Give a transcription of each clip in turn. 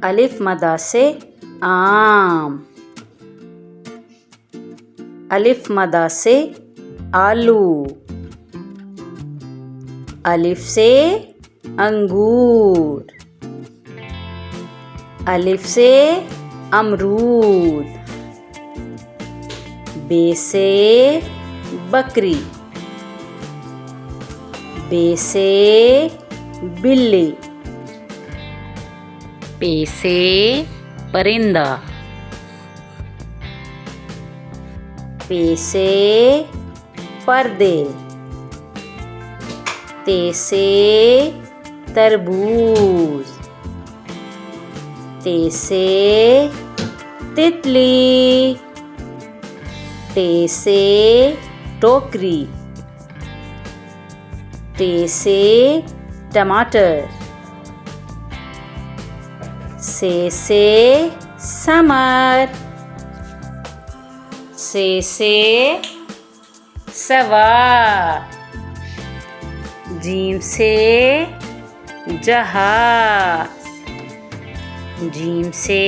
अलिफ मदा से आम। अलिफ मदा से आलू। अलिफ से अंगूर। अलिफ से अमरूद। बे से बकरी। बे से बिल्ली। पे से परिंदा। पे से पर्दे। ते से तरबूज। ते से तितली। टे से टोकरी। टे से टमाटर। से समर। से सवार। जीम से जहाज। जीम से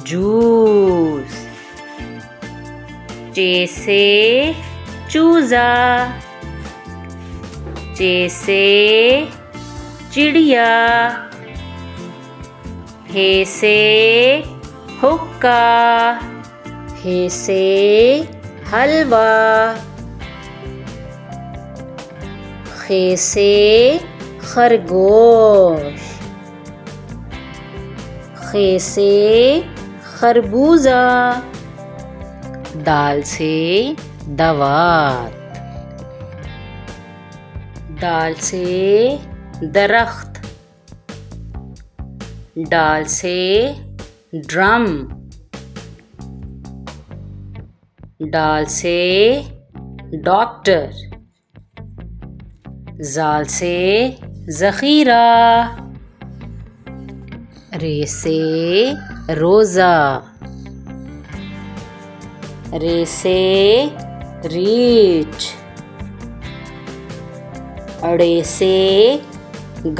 जूस। चे से चूजा। चे से चिड़िया। हे से हुक्का। हे से हलवा। खे से खरगोश। खे से खरबूजा। दाल से दवात। दाल से दरख्त। डाल से ड्रम। डाल से डॉक्टर। जाल से ज़ख़ीरा। रे से रोज़ा। रे से रीछ। अड़े से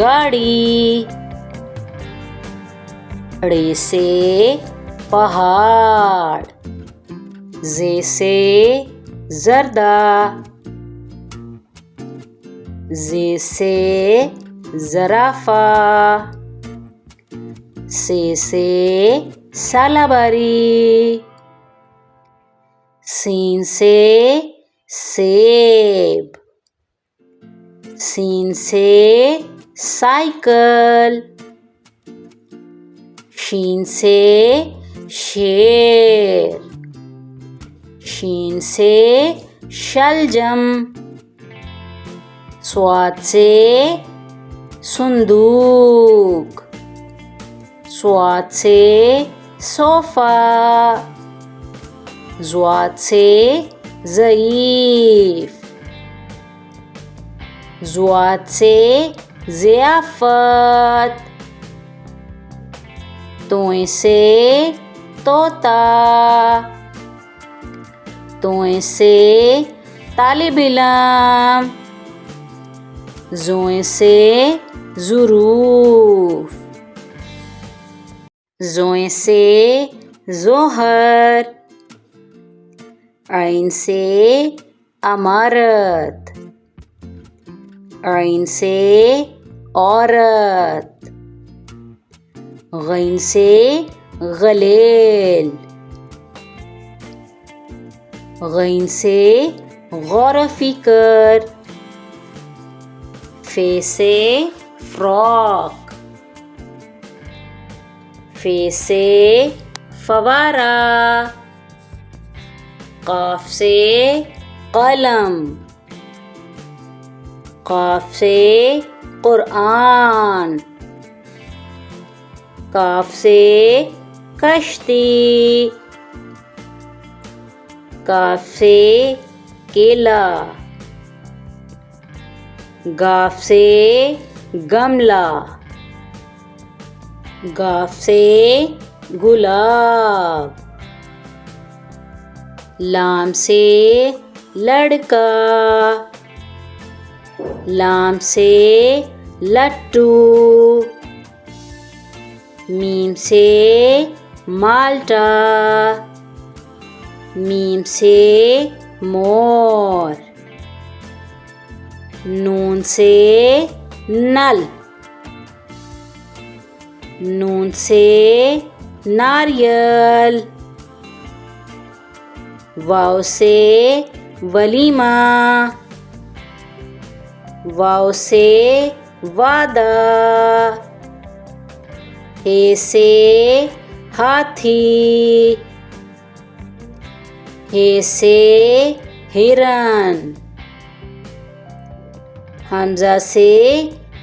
गाड़ी। अड़े से पहाड़। जे से जर्दा। जे से ज़राफ़ा। से सालाबारी। सीन से सेब। सीन से साइकिल। शीन से शेर। शीन से शलजम। स्वाद से सुंदूक। स्वाद से सोफ़ा। ज़्वाद से ज़ईफ़। ज़्वाद से ज़ियाफ़त। तोय से तोता। तोय से तालिब इल्म। ज़ोय से ज़ुरूफ़। ज़ोय से ज़ोहर। ऐन से अमारत। ऐन से औरत। गैन से गलेल। गैन से गौर फ़िकर। फे से फ्रॉक। फे से फवारा। क़ाफ़ से क़लम। क़ाफ़ से क़ुरआन। काफ से कश्ती। काफ से केला। गाफ से गमला। गाफ से गुलाब। लाम से लड़का। लाम से लट्टू। मीम से माल्टा, मीम से मोर, नून से नल, नून से नारियल, वाव से वलीमा, वाव से वादा, हे से हाथी, हे से हिरन, हमजा से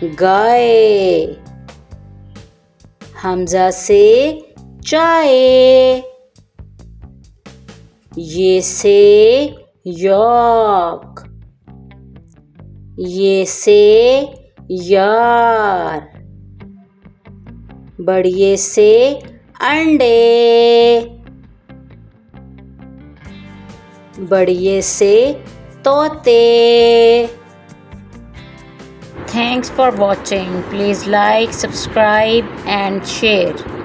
गाय, हमजा से चाय, ये से यॉक, ये से यार, बढ़िए से अंडे, बढ़िए से तोते। Thanks for watching. Please like, subscribe and share.